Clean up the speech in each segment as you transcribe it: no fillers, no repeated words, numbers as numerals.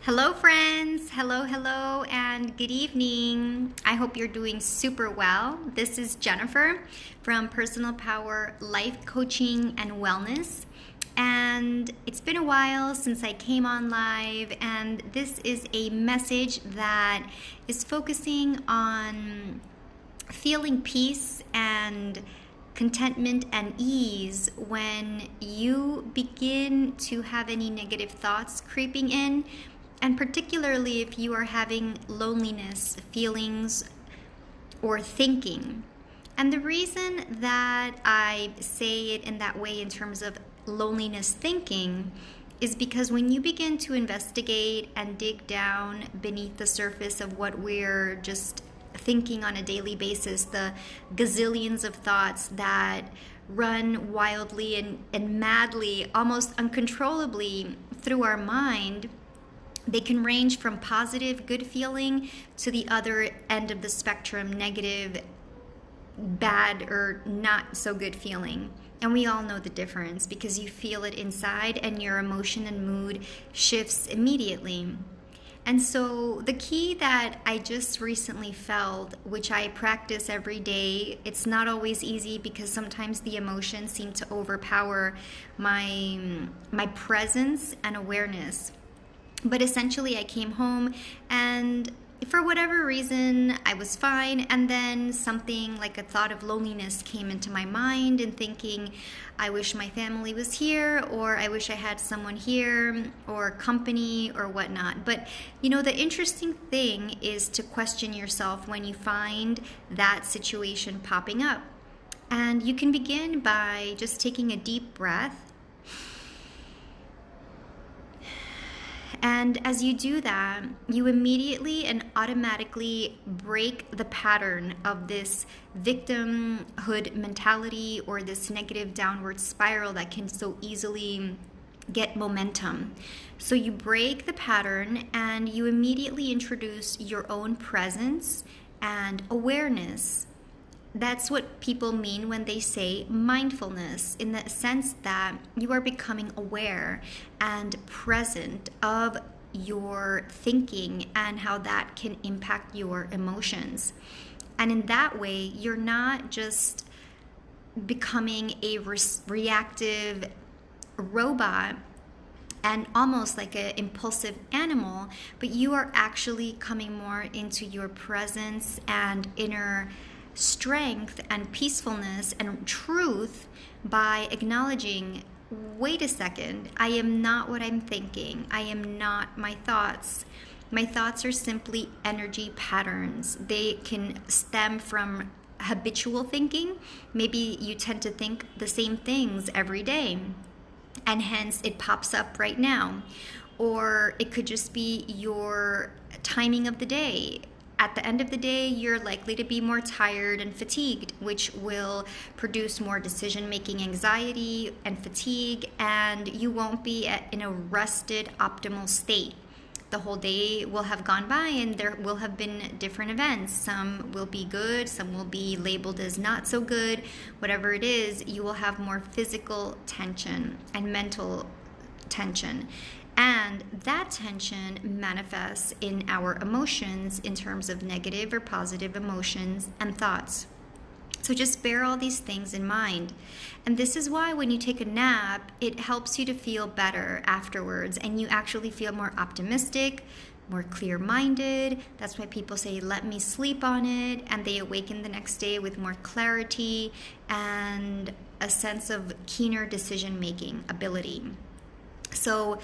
Hello, friends. Hello, and good evening. I hope you're doing super well. This is Jennifer from Personal Power Life Coaching and Wellness. And it's been a while since I came on live, and this is a message that is focusing on feeling peace and contentment and ease when you begin to have any negative thoughts creeping in, and particularly if you are having loneliness feelings or thinking. And the reason that I say it in that way in terms of loneliness thinking is because when you begin to investigate and dig down beneath the surface of what we're just thinking on a daily basis, the gazillions of thoughts that run wildly and madly, almost uncontrollably through our mind, they can range from positive, good feeling to the other end of the spectrum, negative, bad, or not so good feeling. And we all know the difference because you feel it inside and your emotion and mood shifts immediately. And so the key that I just recently felt, which I practice every day, it's not always easy because sometimes the emotions seem to overpower my presence and awareness. But essentially I came home and for whatever reason, I was fine, and then something like a thought of loneliness came into my mind and thinking, I wish my family was here, or I wish I had someone here, or company, or whatnot. But, the interesting thing is to question yourself when you find that situation popping up. And you can begin by just taking a deep breath. And as you do that, you immediately and automatically break the pattern of this victimhood mentality or this negative downward spiral that can so easily get momentum. So you break the pattern and you immediately introduce your own presence and awareness. That's what people mean when they say mindfulness, in the sense that you are becoming aware and present of your thinking and how that can impact your emotions. And in that way, you're not just becoming a reactive robot and almost like an impulsive animal, but you are actually coming more into your presence and inner strength and peacefulness and truth by acknowledging, wait a second, I am not what I'm thinking. I am not my thoughts. My thoughts are simply energy patterns. They can stem from habitual thinking. Maybe you tend to think the same things every day, and hence it pops up right now. Or it could just be your timing of the day. At the end of the day, you're likely to be more tired and fatigued, which will produce more decision-making anxiety and fatigue, and you won't be in a rested, optimal state. The whole day will have gone by and there will have been different events. Some will be good, some will be labeled as not so good. Whatever it is, you will have more physical tension and mental tension. And that tension manifests in our emotions in terms of negative or positive emotions and thoughts. So just bear all these things in mind. And this is why when you take a nap, it helps you to feel better afterwards, and you actually feel more optimistic, more clear-minded. That's why people say, let me sleep on it, and they awaken the next day with more clarity and a sense of keener decision-making ability. So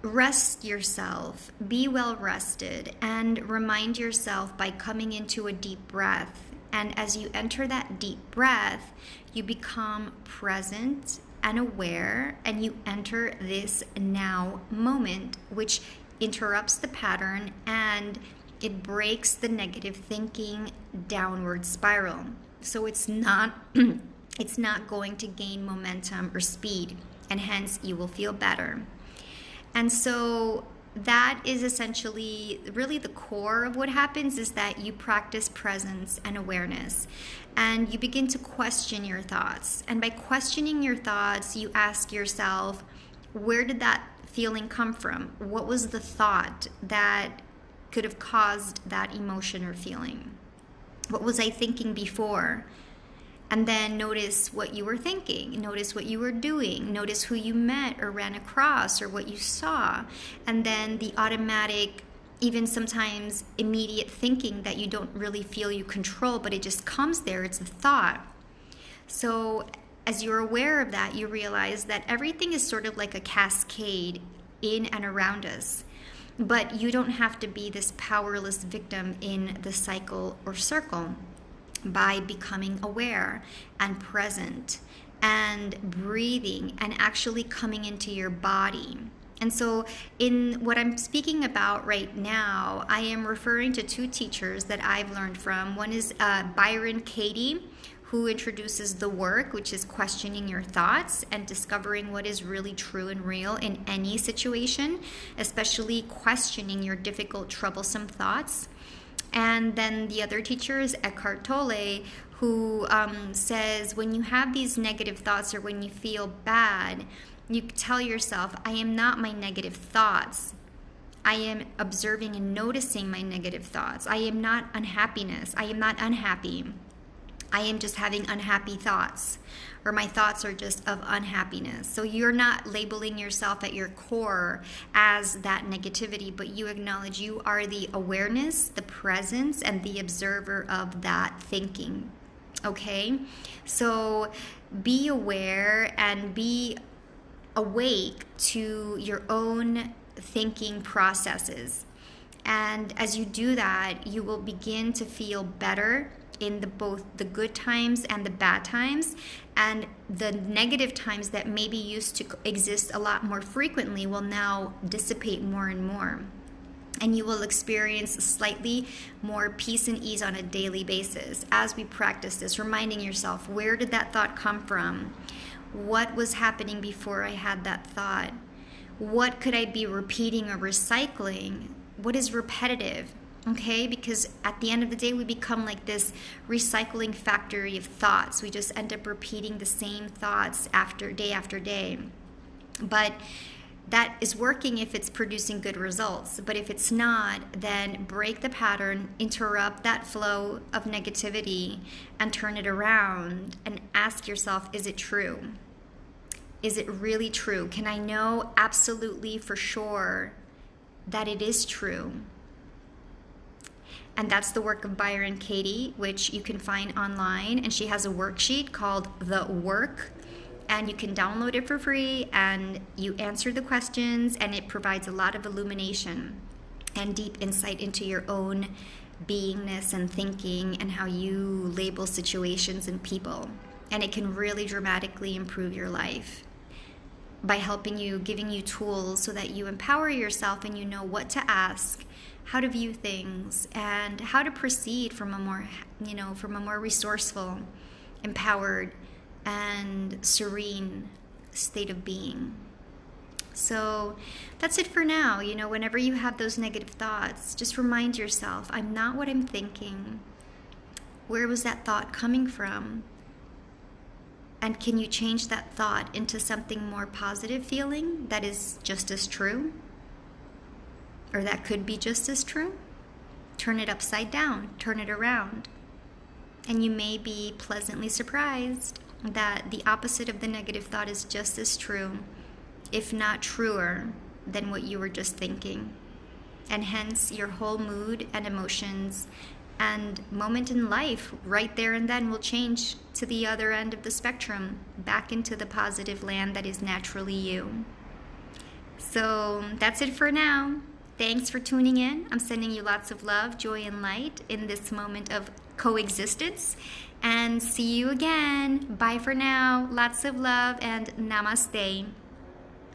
rest yourself, be well rested, and remind yourself by coming into a deep breath. And as you enter that deep breath, you become present and aware, and you enter this now moment, which interrupts the pattern and it breaks the negative thinking downward spiral. So it's not going to gain momentum or speed, and hence you will feel better. And so that is essentially really the core of what happens, is that you practice presence and awareness, and you begin to question your thoughts. And by questioning your thoughts, you ask yourself, where did that feeling come from? What was the thought that could have caused that emotion or feeling? What was I thinking before? And then notice what you were thinking. Notice what you were doing. Notice who you met or ran across or what you saw. And then the automatic, even sometimes immediate thinking that you don't really feel you control, but it just comes there. It's a thought. So as you're aware of that, you realize that everything is sort of like a cascade in and around us. But you don't have to be this powerless victim in the cycle or circle by becoming aware and present and breathing and actually coming into your body. And so in what I'm speaking about right now, I am referring to two teachers that I've learned from. One is Byron Katie, who introduces the work, which is questioning your thoughts and discovering what is really true and real in any situation, especially questioning your difficult, troublesome thoughts. And then the other teacher is Eckhart Tolle, who says when you have these negative thoughts or when you feel bad, you tell yourself, I am not my negative thoughts. I am observing and noticing my negative thoughts. I am not unhappiness. I am not unhappy. I am just having unhappy thoughts, or my thoughts are just of unhappiness. So you're not labeling yourself at your core as that negativity, but you acknowledge you are the awareness, the presence, and the observer of that thinking. Okay? So be aware and be awake to your own thinking processes. And as you do that, you will begin to feel better in both the good times and the bad times, and the negative times that maybe used to exist a lot more frequently will now dissipate more and more, and you will experience slightly more peace and ease on a daily basis as we practice this, reminding yourself, where did that thought come from? What was happening before I had that thought? What could I be repeating or recycling? What is repetitive? Okay, because at the end of the day, we become like this recycling factory of thoughts. We just end up repeating the same thoughts after day. But that is working if it's producing good results. But if it's not, then break the pattern, interrupt that flow of negativity, and turn it around and ask yourself, is it true? Is it really true? Can I know absolutely for sure that it is true? And that's the work of Byron Katie, which you can find online. And she has a worksheet called The Work. And you can download it for free. And you answer the questions. And it provides a lot of illumination and deep insight into your own beingness and thinking and how you label situations and people. And it can really dramatically improve your life by helping you, giving you tools so that you empower yourself and you know what to ask, how to view things, and how to proceed from a more resourceful, empowered, and serene state of being. So that's it for now. Whenever you have those negative thoughts, just remind yourself, I'm not what I'm thinking. Where was that thought coming from? And can you change that thought into something more positive feeling that is just as true? Or that could be just as true? Turn it upside down, turn it around. And you may be pleasantly surprised that the opposite of the negative thought is just as true, if not truer, than what you were just thinking. And hence, your whole mood and emotions and moment in life right there and then will change to the other end of the spectrum, back into the positive land that is naturally you. So that's it for now. Thanks for tuning in. I'm sending you lots of love, joy, and light in this moment of coexistence. And see you again. Bye for now. Lots of love and namaste.